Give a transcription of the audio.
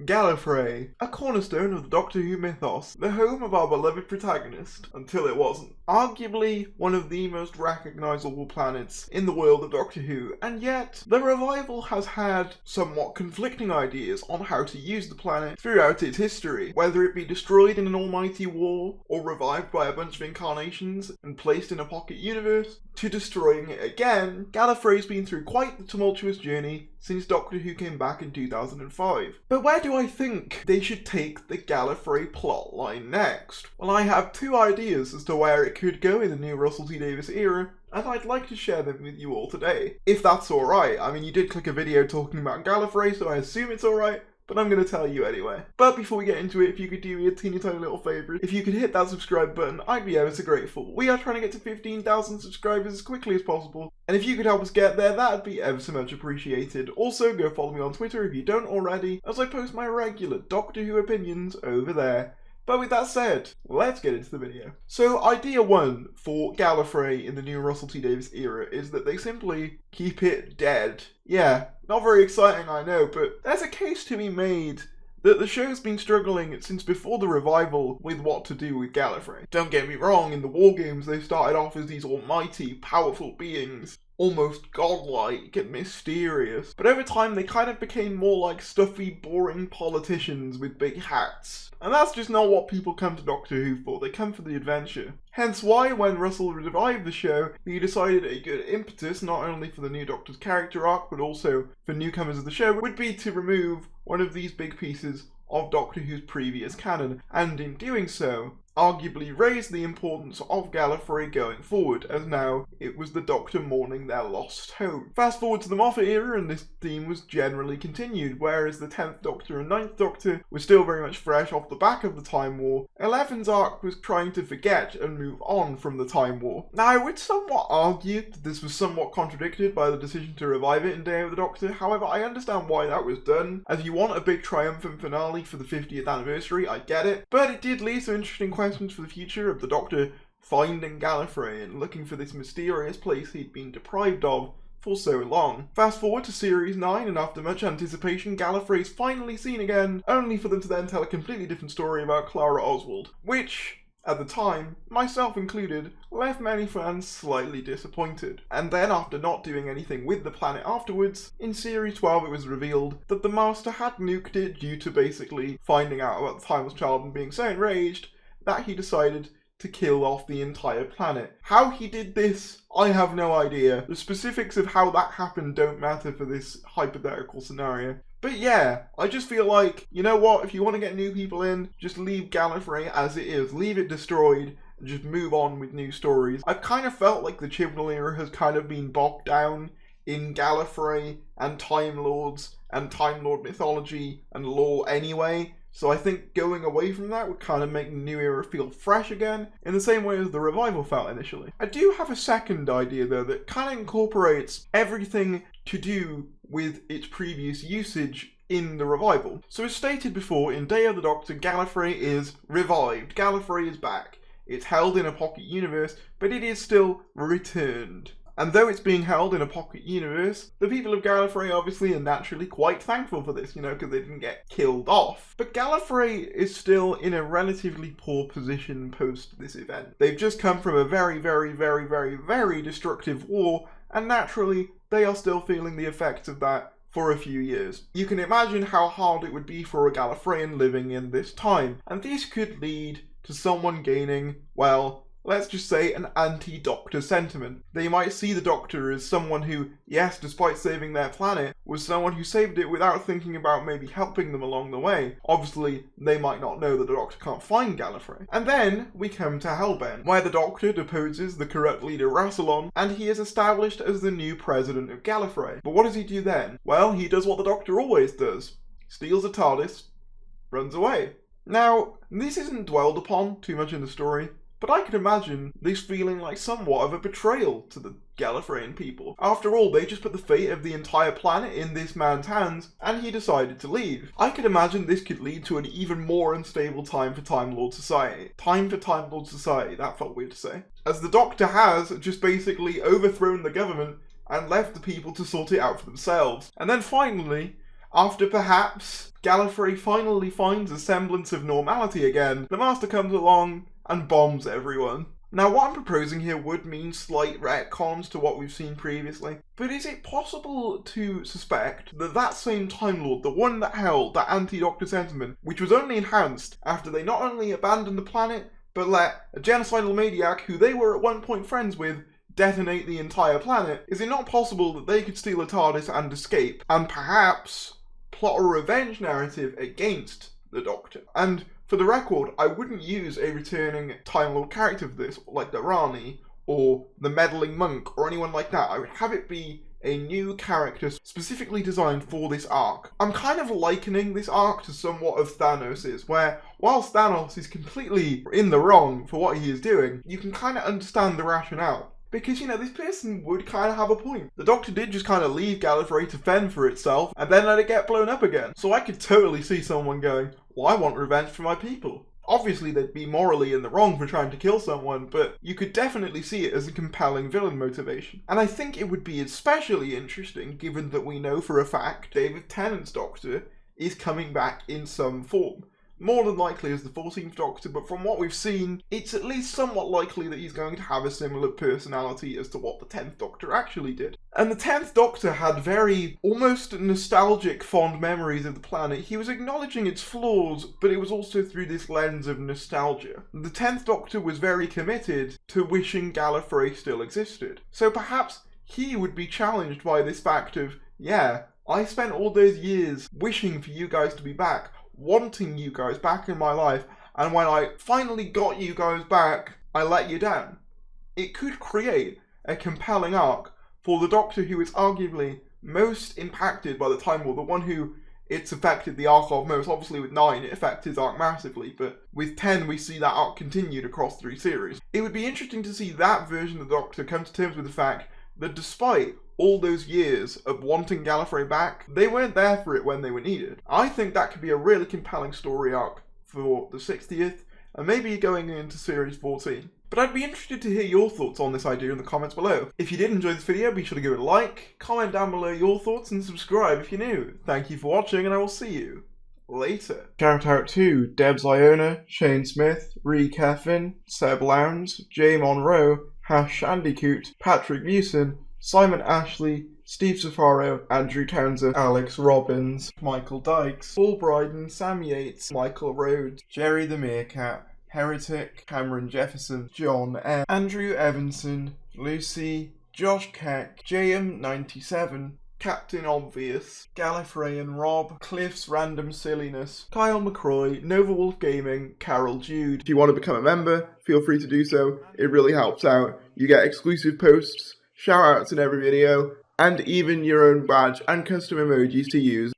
Gallifrey, a cornerstone of the Doctor Who mythos, the home of our beloved protagonist, until it wasn't. Arguably one of the most recognisable planets in the world of Doctor Who, and yet the revival has had somewhat conflicting ideas on how to use the planet throughout its history, whether it be destroyed in an almighty war, or revived by a bunch of incarnations and placed in a pocket universe, to destroying it again. Gallifrey's been through quite the tumultuous journey since Doctor Who came back in 2005. But where do I think they should take the Gallifrey plotline next? Well, I have two ideas as to where it could go in the new Russell T Davies era, and I'd like to share them with you all today. If that's alright. I mean, you did click a video talking about Gallifrey, so I assume it's alright, but I'm going to tell you anyway. But before we get into it, if you could do me a teeny tiny little favour, if you could hit that subscribe button, I'd be ever so grateful. We are trying to get to 15,000 subscribers as quickly as possible, and if you could help us get there, that'd be ever so much appreciated. Also, go follow me on Twitter if you don't already, as I post my regular Doctor Who opinions over there. But with that said, let's get into the video. So idea one for Gallifrey in the new Russell T Davies era is that they simply keep it dead. Yeah, not very exciting I know, but there's a case to be made that the show's been struggling since before the revival with what to do with Gallifrey. Don't get me wrong, in the War Games they started off as these almighty, powerful beings, almost godlike and mysterious, but over time they kind of became more like stuffy, boring politicians with big hats. And that's just not what people come to Doctor Who for, they come for the adventure. Hence why, when Russell revived the show, he decided a good impetus, not only for the new Doctor's character arc, but also for newcomers of the show, would be to remove one of these big pieces of Doctor Who's previous canon, and in doing so, arguably raised the importance of Gallifrey going forward, as now it was the Doctor mourning their lost home. Fast forward to the Moffat era, and this theme was generally continued, whereas the 10th Doctor and 9th Doctor were still very much fresh off the back of the Time War. 11's arc was trying to forget and move on from the Time War. Now, I would somewhat argue that this was somewhat contradicted by the decision to revive it in Day of the Doctor. However, I understand why that was done. As you want a big triumphant finale for the 50th anniversary, I get it, but it did lead to interesting questions for the future of the Doctor finding Gallifrey and looking for this mysterious place he'd been deprived of for so long. Fast forward to Series 9, and after much anticipation, Gallifrey's finally seen again, only for them to then tell a completely different story about Clara Oswald, which, at the time, myself included, left many fans slightly disappointed. And then, after not doing anything with the planet afterwards, in Series 12 it was revealed that the Master had nuked it due to basically finding out about the Timeless Child and being so enraged that he decided to kill off the entire planet. How he did this, I have no idea. The specifics of how that happened don't matter for this hypothetical scenario. But yeah, I just feel like, you know what, if you want to get new people in, just leave Gallifrey as it is. Leave it destroyed and just move on with new stories. I've kind of felt like the Chibnall era has kind of been bogged down in Gallifrey and Time Lords and Time Lord mythology and lore anyway. So I think going away from that would kind of make the new era feel fresh again, in the same way as the revival felt initially. I do have a second idea though that kind of incorporates everything to do with its previous usage in the revival. So as stated before, in Day of the Doctor, Gallifrey is revived. Gallifrey is back. It's held in a pocket universe, but it is still returned. And though it's being held in a pocket universe, the people of Gallifrey obviously are naturally quite thankful for this, because they didn't get killed off. But Gallifrey is still in a relatively poor position post this event. They've just come from a very, very, very, very, very destructive war, and naturally, they are still feeling the effects of that for a few years. You can imagine how hard it would be for a Gallifreyan living in this time, and this could lead to someone gaining, well, let's just say an anti-Doctor sentiment. They might see the Doctor as someone who, yes, despite saving their planet, was someone who saved it without thinking about maybe helping them along the way. Obviously, they might not know that the Doctor can't find Gallifrey. And then we come to Hellbent, where the Doctor deposes the corrupt leader Rassilon, and he is established as the new president of Gallifrey. But what does he do then? Well, he does what the Doctor always does. Steals a TARDIS, runs away. Now, this isn't dwelled upon too much in the story, but I could imagine this feeling like somewhat of a betrayal to the Gallifreyan people. After all, they just put the fate of the entire planet in this man's hands, and he decided to leave. I could imagine this could lead to an even more unstable time for Time Lord Society. Time for Time Lord Society, that felt weird to say. As the Doctor has just basically overthrown the government and left the people to sort it out for themselves. And then finally, After perhaps Gallifrey finally finds a semblance of normality again, the Master comes along and bombs everyone. Now, what I'm proposing here would mean slight retcons to what we've seen previously, but is it possible to suspect that that same Time Lord, the one that held that anti-Doctor sentiment, which was only enhanced after they not only abandoned the planet, but let a genocidal maniac who they were at one point friends with detonate the entire planet, is it not possible that they could steal a TARDIS and escape, and perhaps plot a revenge narrative against the Doctor? And for the record, I wouldn't use a returning Time Lord character for this, like the Rani, or the meddling monk, or anyone like that. I would have it be a new character specifically designed for this arc. I'm kind of likening this arc to somewhat of Thanos', where whilst Thanos is completely in the wrong for what he is doing, you can kind of understand the rationale. Because, you know, this person would kind of have a point. The Doctor did just kind of leave Gallifrey to fend for itself, and then let it get blown up again. So I could totally see someone going, well, I want revenge for my people. Obviously, they'd be morally in the wrong for trying to kill someone, but you could definitely see it as a compelling villain motivation. And I think it would be especially interesting, given that we know for a fact David Tennant's Doctor is coming back in some form. More than likely as the 14th Doctor, but from what we've seen, it's at least somewhat likely that he's going to have a similar personality as to what the 10th Doctor actually did. And the 10th Doctor had very, almost nostalgic, fond memories of the planet. He was acknowledging its flaws, but it was also through this lens of nostalgia. The 10th Doctor was very committed to wishing Gallifrey still existed. So perhaps he would be challenged by this fact of, yeah, I spent all those years wishing for you guys to be back, wanting you guys back in my life, and when I finally got you guys back, I let you down. It could create a compelling arc for the Doctor who is arguably most impacted by the Time War, the one who it's affected the arc of most. Obviously with 9 it affected his arc massively, but with 10 we see that arc continued across 3 series. It would be interesting to see that version of the Doctor come to terms with the fact that despite all those years of wanting Gallifrey back, they weren't there for it when they were needed. I think that could be a really compelling story arc for the 60th, and maybe going into series 14. But I'd be interested to hear your thoughts on this idea in the comments below. If you did enjoy this video, be sure to give it a like, comment down below your thoughts, and subscribe if you're new. Thank you for watching, and I will see you later. Shout out to Debs Iona, Shane Smith, Ree Keffin, Seb Lowndes, Jay Monroe, Hash Shandycoot, Patrick Mewson, Simon Ashley, Steve Safaro, Andrew Townsend, Alex Robbins, Michael Dykes, Paul Bryden, Sam Yates, Michael Rhodes, Jerry the Meerkat, Heretic, Cameron Jefferson, John M, Andrew Evanson, Lucy, Josh Keck, JM97, Captain Obvious, Gallifrey and Rob, Cliff's Random Silliness, Kyle McCroy, Nova Wolf Gaming, Carol Jude. If you want to become a member, feel free to do so. It really helps out. You get exclusive posts, shout outs in every video, and even your own badge and custom emojis to use.